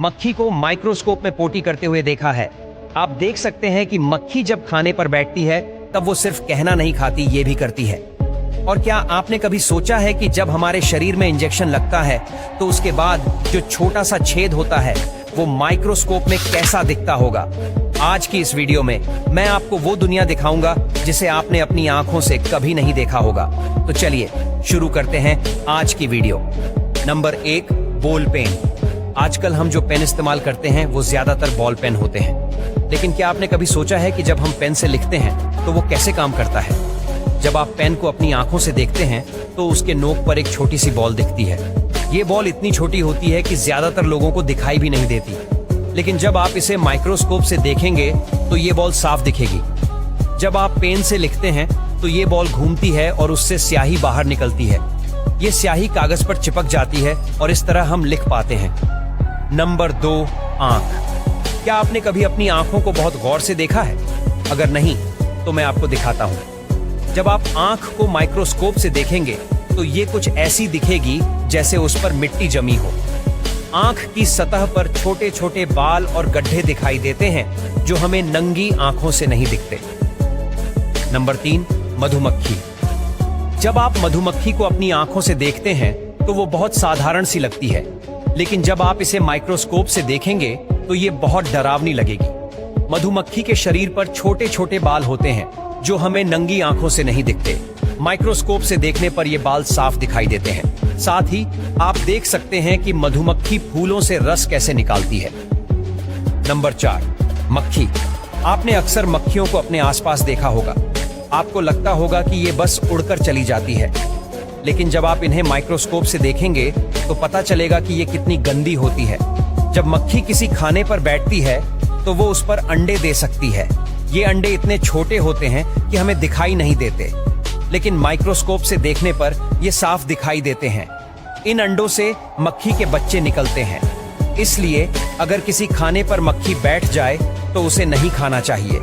मक्खी को माइक्रोस्कोप में पोटी करते हुए देखा है। आप देख सकते हैं कि मक्खी जब खाने पर बैठती है तब वो सिर्फ कहना नहीं खाती, ये भी करती है। और क्या आपने कभी सोचा है कि जब हमारे शरीर में इंजेक्शन लगता है तो उसके बाद जो छोटा सा छेद होता है वो माइक्रोस्कोप में कैसा दिखता होगा? आज की इस वीडियो में मैं आपको वो दुनिया दिखाऊंगा जिसे आपने अपनी आंखों से कभी नहीं देखा होगा। तो चलिए शुरू करते हैं आज की वीडियो। Number 1, ball pen. आजकल हम जो पेन इस्तेमाल करते हैं वो ज्यादातर बॉल पेन होते हैं, लेकिन क्या आपने कभी सोचा है कि जब हम पेन से लिखते हैं तो वो कैसे काम करता है? जब आप पेन को अपनी आंखों से देखते हैं तो उसके नोक पर एक छोटी सी बॉल दिखती है। ये बॉल इतनी छोटी होती है कि ज्यादातर लोगों को दिखाई भी नहीं देती, लेकिन जब आप इसे माइक्रोस्कोप से देखेंगे तो ये बॉल साफ दिखेगी। जब आप पेन से लिखते हैं तो ये बॉल घूमती है और उससे स्याही बाहर निकलती है। ये स्याही कागज पर चिपक जाती है और इस तरह हम लिख पाते हैं। नंबर 2, आंख। क्या आपने कभी अपनी आंखों को बहुत गौर से देखा है? अगर नहीं तो मैं आपको दिखाता हूं। जब आप आंख को माइक्रोस्कोप से देखेंगे तो ये कुछ ऐसी दिखेगी जैसे उस पर मिट्टी जमी हो। आंख की सतह पर छोटे छोटे बाल और गड्ढे दिखाई देते हैं जो हमें नंगी आंखों से नहीं दिखते। नंबर 3, मधुमक्खी। जब आप मधुमक्खी को अपनी आंखों से देखते हैं तो वो बहुत साधारण सी लगती है, लेकिन जब आप इसे माइक्रोस्कोप से देखेंगे तो ये बहुत डरावनी लगेगी। मधुमक्खी के शरीर पर छोटे छोटे बाल होते हैं जो हमें नंगी आंखों से नहीं दिखते। माइक्रोस्कोप से देखने पर ये बाल साफ दिखाई देते हैं। साथ ही आप देख सकते हैं कि मधुमक्खी फूलों से रस कैसे निकालती है। नंबर 4, मक्खी। आपने अक्सर मक्खियों को अपने आसपास देखा होगा। आपको लगता होगा कि ये बस उड़कर चली जाती है, लेकिन जब आप इन्हें माइक्रोस्कोप से देखेंगे तो पता चलेगा कि ये कितनी गंदी होती है। जब मक्खी किसी खाने पर बैठती है तो वो उस पर अंडे दे सकती है। ये अंडे इतने छोटे होते हैं कि हमें दिखाई नहीं देते, लेकिन माइक्रोस्कोप से देखने पर ये साफ दिखाई देते हैं। इन अंडों से मक्खी के बच्चे निकलते हैं, इसलिए अगर किसी खाने पर मक्खी बैठ जाए तो उसे नहीं खाना चाहिए।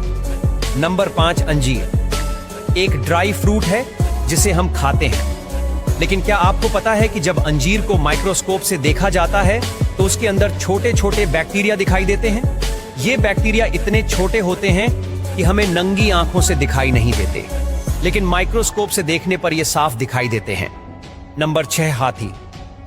नंबर 5, अंजीर। एक ड्राई फ्रूट है जिसे हम खाते हैं, लेकिन क्या आपको पता है कि जब अंजीर को माइक्रोस्कोप से देखा जाता है तो उसके अंदर छोटे छोटे बैक्टीरिया दिखाई देते हैं। ये बैक्टीरिया इतने छोटे होते हैं कि हमें नंगी आंखों से दिखाई नहीं देते, लेकिन माइक्रोस्कोप से देखने पर ये साफ दिखाई देते हैं। नंबर 6, हाथी।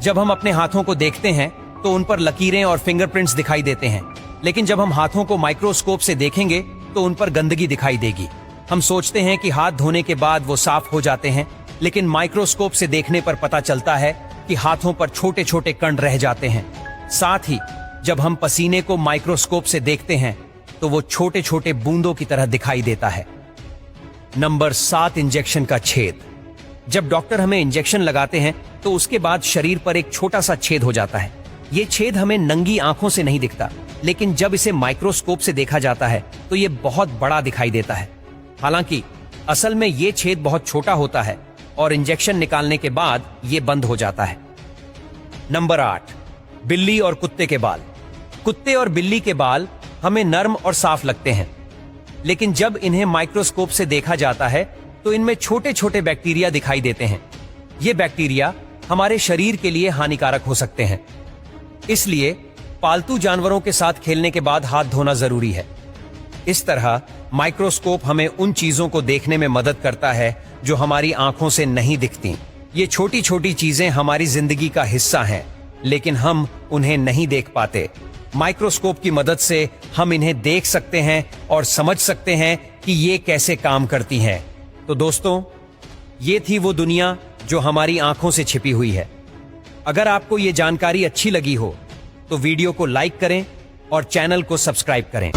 जब हम अपने हाथों को देखते हैं तो उन पर लकीरें और फिंगरप्रिंट्स दिखाई देते हैं, लेकिन जब हम हाथों को माइक्रोस्कोप से देखेंगे तो उन पर गंदगी दिखाई देगी। हम सोचते हैं कि हाथ धोने के बाद वो साफ हो जाते हैं, लेकिन माइक्रोस्कोप से देखने पर पता चलता है कि हाथों पर छोटे छोटे कण रह जाते हैं। साथ ही जब हम पसीने को माइक्रोस्कोप से देखते हैं तो वो छोटे छोटे बूंदों की तरह दिखाई देता है। नंबर 7, इंजेक्शन का छेद। जब डॉक्टर हमें इंजेक्शन लगाते हैं तो उसके बाद शरीर पर एक छोटा सा छेद हो जाता है। ये छेद हमें नंगी आंखों से नहीं दिखता, लेकिन जब इसे माइक्रोस्कोप से देखा जाता है तो ये बहुत बड़ा दिखाई देता है। हालांकि असल में ये छेद बहुत छोटा होता है और इंजेक्शन निकालने के बाद ये बंद हो जाता है। नंबर 8, बिल्ली और कुत्ते के बाल। कुत्ते और बिल्ली के बाल हमें नर्म और साफ लगते हैं, लेकिन जब इन्हें माइक्रोस्कोप से देखा जाता है तो इनमें छोटे छोटे बैक्टीरिया दिखाई देते हैं। ये बैक्टीरिया हमारे शरीर के लिए हानिकारक हो सकते हैं, इसलिए पालतू जानवरों के साथ खेलने के बाद हाथ धोना जरूरी है। इस तरह माइक्रोस्कोप हमें उन चीजों को देखने में मदद करता है जो हमारी आंखों से नहीं दिखती। ये छोटी छोटी चीजें हमारी जिंदगी का हिस्सा हैं, लेकिन हम उन्हें नहीं देख पाते। माइक्रोस्कोप की मदद से हम इन्हें देख सकते हैं और समझ सकते हैं कि ये कैसे काम करती हैं। तो दोस्तों, ये थी वो दुनिया जो हमारी आंखों से छिपी हुई है। अगर आपको ये जानकारी अच्छी लगी हो तो वीडियो को लाइक करें और चैनल को सब्सक्राइब करें।